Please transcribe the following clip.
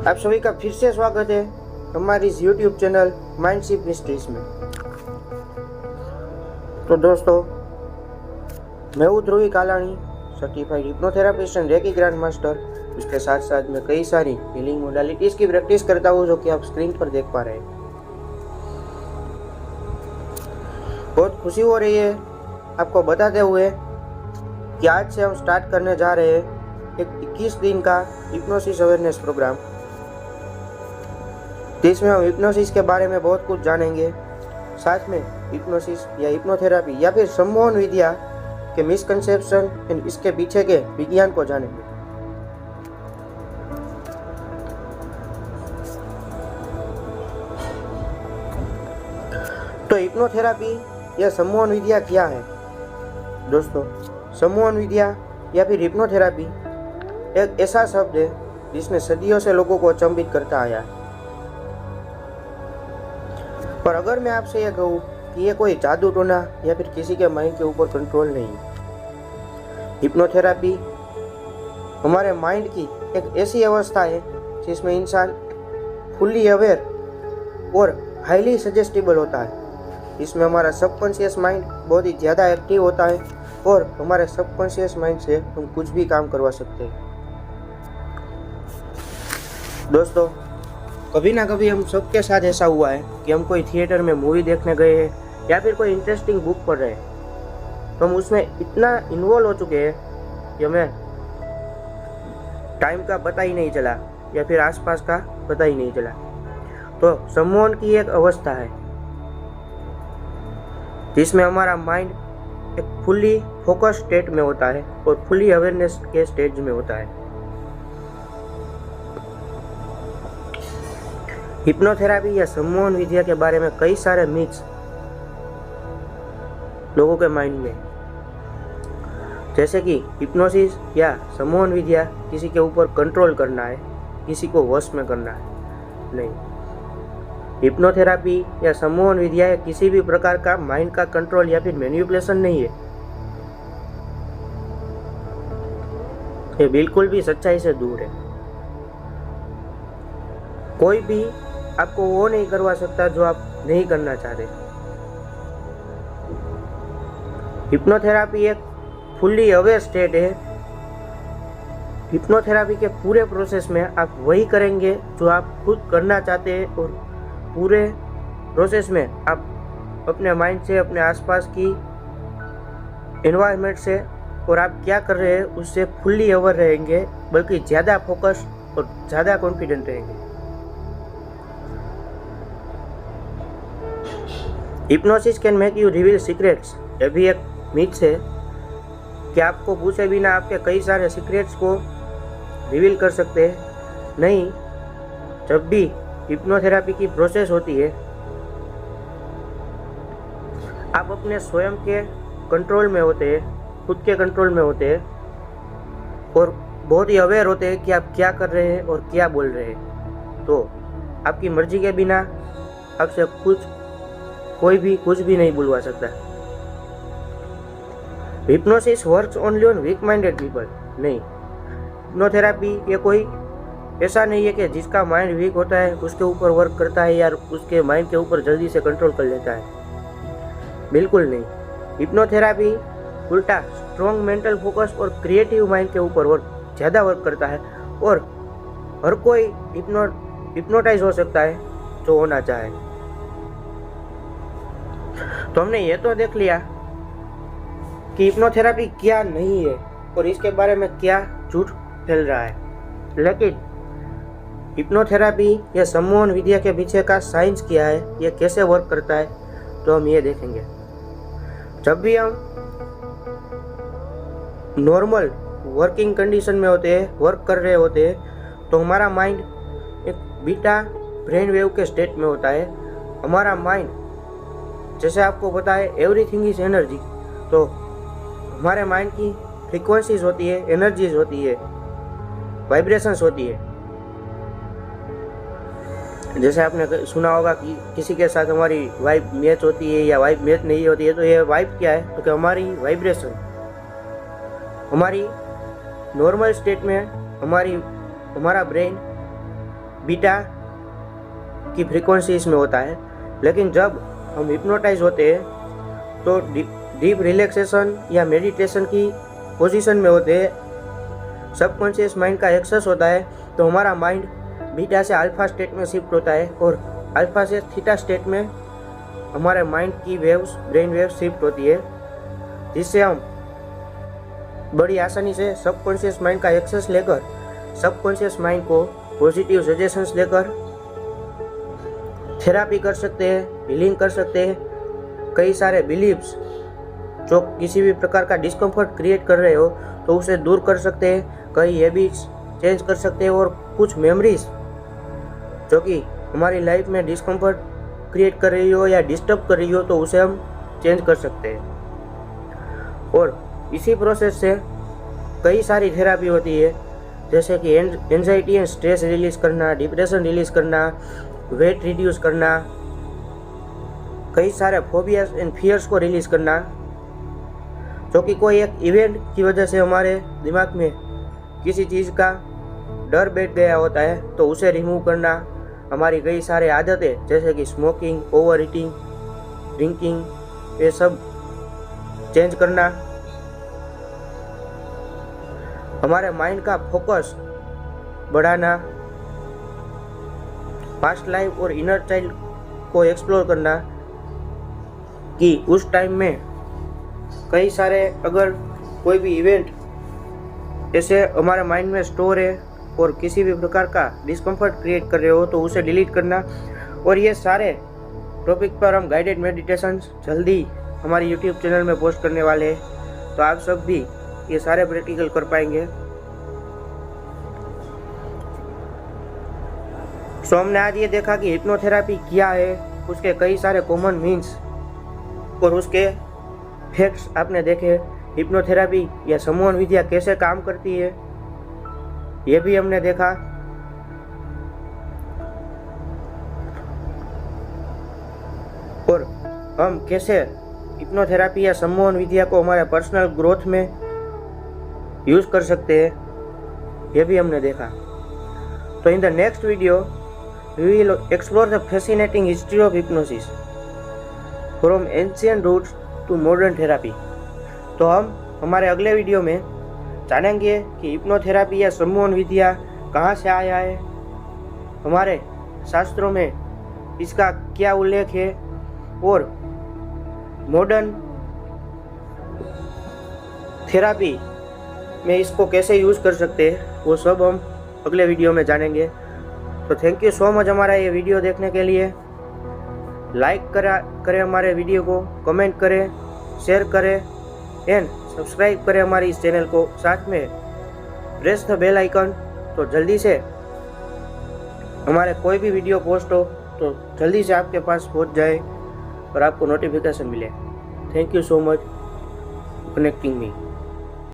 आप सभी का फिर से स्वागत है हमारी इस यूट्यूब चैनल माइंडशिप मिस्ट्रीज में। तो दोस्तों, मैं हूँ Dhruvi Kalani, certified hypnotherapist and reiki grand master. उसके साथ साथ मैं कई सारी हीलिंग मोडालिटीज की प्रैक्टिस करता हूँ, जो कि आप स्क्रीन पर देख पा रहे हैं। बहुत खुशी हो रही है आपको बताते हुए कि आज से हम स्टार्ट करने जा रहे हैं एक 21 दिन का हिप्नोसिस अवेयरनेस प्रोग्राम, जिसमें हम हिप्नोसिस के बारे में बहुत कुछ जानेंगे। साथ में हिप्नोसिस या हिप्नोथेरापी या फिर सम्मोहन विद्या के मिसकंसेप्शन एंड इसके पीछे के विज्ञान को जानेंगे। तो हिप्नोथेरापी या सम्मोहन विद्या क्या है? दोस्तों, सम्मोहन विद्या या फिर हिप्नोथेरापी एक ऐसा शब्द है जिसने सदियों से लोगों को अचंभित करता आया है। पर अगर मैं आपसे यह कहूँ कि ये कोई जादू टोना या फिर किसी के माइंड के ऊपर कंट्रोल नहीं है। हिप्नोथेरापी हमारे माइंड की एक ऐसी अवस्था है जिसमें इंसान फुल्ली अवेयर और हाईली सजेस्टिबल होता है। इसमें हमारा सबकॉन्शियस माइंड बहुत ही ज़्यादा एक्टिव होता है और हमारे सबकॉन्शियस माइंड से हम कुछ भी काम करवा सकते हैं। दोस्तों, कभी ना कभी हम सबके साथ ऐसा हुआ है कि हम कोई थिएटर में मूवी देखने गए हैं या फिर कोई इंटरेस्टिंग बुक पढ़ रहे हैं, तो हम उसमें इतना इन्वॉल्व हो चुके हैं कि हमें टाइम का पता ही नहीं चला या फिर आसपास का पता ही नहीं चला। तो सम्मोहन की एक अवस्था है जिसमें हमारा माइंड एक फुल्ली फोकस स्टेट में होता है और फुल्ली अवेयरनेस के स्टेज में होता है। हिप्नोथेरापी या सम्मोहन विद्या के बारे में कई सारे मिथ्स लोगों के माइंड में, जैसे कि हिप्नोसिस या सम्मोहन विद्या किसी के ऊपर कंट्रोल करना है, किसी को वश में करना है। नहीं, हिप्नोथेरापी या सम्मोहन विद्या किसी भी प्रकार का माइंड का कंट्रोल या फिर मैनिपुलेशन नहीं है। ये बिल्कुल भी सच्चाई से दूर है। कोई भी आपको वो नहीं करवा सकता जो आप नहीं करना चाहते। हिप्नोथेरापी एक फुल्ली अवेयर स्टेट है। हिप्नोथेरापी के पूरे प्रोसेस में आप वही करेंगे जो आप खुद करना चाहते हैं और पूरे प्रोसेस में आप अपने माइंड से, अपने आसपास की एनवायरनमेंट से और आप क्या कर रहे हैं उससे फुल्ली अवेयर रहेंगे, बल्कि ज़्यादा फोकस और ज़्यादा कॉन्फिडेंट रहेंगे। Hypnosis can make you reveal secrets. यह भी एक मिथ है कि आपको पूछे बिना आपके कई सारे सीक्रेट्स को रिवील कर सकते हैं। नहीं, जब भी हिप्नोथेरापी की प्रोसेस होती है, आप अपने स्वयं के कंट्रोल में होते हैं, खुद के कंट्रोल में होते हैं और बहुत ही अवेयर होते हैं कि आप क्या कर रहे हैं और क्या बोल रहे हैं। तो आपकी मर्जी के बिना आपसे कोई भी कुछ भी नहीं बुलवा सकता। Hypnosis works only on weak minded people. नहीं, हिप्नोथेरापी ये कोई ऐसा नहीं है कि जिसका माइंड वीक होता है उसके ऊपर वर्क करता है या उसके माइंड के ऊपर जल्दी से कंट्रोल कर लेता है। बिल्कुल नहीं। हिप्नोथेरापी उल्टा स्ट्रॉन्ग मेंटल फोकस और क्रिएटिव माइंड के ऊपर ज़्यादा वर्क करता है और हर कोई हिप्नोटाइज हो सकता है जो होना चाहे। तो हमने ये तो देख लिया कि हिप्नोथेरापी क्या नहीं है और इसके बारे में क्या झूठ फैल रहा है, लेकिन हिप्नोथेरापी या सम्मोहन विद्या के पीछे का साइंस क्या है, ये कैसे वर्क करता है, तो हम ये देखेंगे। जब भी हम नॉर्मल वर्किंग कंडीशन में होते हैं, वर्क कर रहे होते हैं, तो हमारा माइंड एक बीटा ब्रेन वेव के स्टेट में होता है। हमारा माइंड, जैसे आपको पता है एवरीथिंग इज एनर्जी, तो हमारे माइंड की फ्रीक्वेंसीज होती है, एनर्जीज होती है, वाइब्रेशंस होती है। जैसे आपने सुना होगा कि किसी के साथ हमारी वाइब मैच होती है या वाइब मैच नहीं होती है, तो ये वाइब क्या है? तो कि हमारी वाइब्रेशन, हमारी नॉर्मल स्टेट में हमारा ब्रेन बीटा की फ्रीक्वेंसी इसमें होता है। लेकिन जब हम हिप्नोटाइज होते हैं तो डीप रिलैक्सेशन या मेडिटेशन की पोजीशन में होते हैं, सबकॉन्शियस माइंड का एक्सेस होता है, तो हमारा माइंड बीटा से अल्फा स्टेट में शिफ्ट होता है और अल्फा से थीटा स्टेट में हमारे माइंड की वेव्स, ब्रेन वेव्स शिफ्ट होती है, जिससे हम बड़ी आसानी से सबकॉन्शियस माइंड का एक्सेस लेकर सबकॉन्शियस माइंड को पॉजिटिव सजेशंस देकर थेरापी कर सकते हैं, हीलिंग कर सकते हैं। कई सारे बिलीव्स जो किसी भी प्रकार का डिस्कम्फर्ट क्रिएट कर रहे हो तो उसे दूर कर सकते हैं, कई हैबिट्स चेंज कर सकते हैं और कुछ मेमोरीज जो कि हमारी लाइफ में डिस्कम्फर्ट क्रिएट कर रही हो या डिस्टर्ब कर रही हो तो उसे हम चेंज कर सकते हैं। और इसी प्रोसेस से कई सारी थेरापी होती है, जैसे कि एंजाइटी एंड स्ट्रेस रिलीज करना, डिप्रेशन रिलीज करना, वेट रिड्यूस करना, कई सारे फोबियाज एंड फियर्स को रिलीज करना, जो कि कोई एक इवेंट की वजह से हमारे दिमाग में किसी चीज़ का डर बैठ गया होता है तो उसे रिमूव करना, हमारी कई सारे आदतें जैसे कि स्मोकिंग, ओवर ईटिंग, ड्रिंकिंग, ये सब चेंज करना, हमारे माइंड का फोकस बढ़ाना, पास्ट लाइफ और इनर चाइल्ड को एक्सप्लोर करना कि उस टाइम में कई सारे अगर कोई भी इवेंट ऐसे हमारे माइंड में स्टोर है और किसी भी प्रकार का डिस्कम्फर्ट क्रिएट कर रहे हो तो उसे डिलीट करना। और ये सारे टॉपिक पर हम गाइडेड मेडिटेशन जल्दी हमारे यूट्यूब चैनल में पोस्ट करने वाले हैं, तो आप सब भी ये सारे प्रैक्टिकल कर पाएंगे। सो हमने आज ये देखा कि हिप्नोथेरापी क्या है, उसके कई सारे कॉमन मीन्स और उसके फैक्ट्स आपने देखे। हिप्नोथेरापी या सम्मोहन विद्या कैसे काम करती है ये भी हमने देखा। और हम कैसे हिप्नोथेरापी या सम्मोहन विद्या को हमारे पर्सनल ग्रोथ में यूज कर सकते हैं ये भी हमने देखा। तो in the next video we will explore the fascinating history of hypnosis from ancient roots to modern therapy. तो हम हमारे अगले वीडियो में जानेंगे कि हिप्नोथेरापी या सम्मोहन विद्या कहाँ से आया है, हमारे शास्त्रों में इसका क्या उल्लेख है और मॉडर्न थेरापी में इसको कैसे यूज़ कर सकते हैं, वो सब हम अगले वीडियो में जानेंगे। तो थैंक यू सो मच हमारा ये वीडियो देखने के लिए। लाइक करें हमारे वीडियो को, कमेंट करें, शेयर करें एंड सब्सक्राइब करें हमारी इस चैनल को, साथ में प्रेस द बेल आइकन तो जल्दी से हमारे कोई भी वीडियो पोस्ट हो तो जल्दी से आपके पास पहुंच जाए और आपको नोटिफिकेशन मिले। Thank you so much connecting me.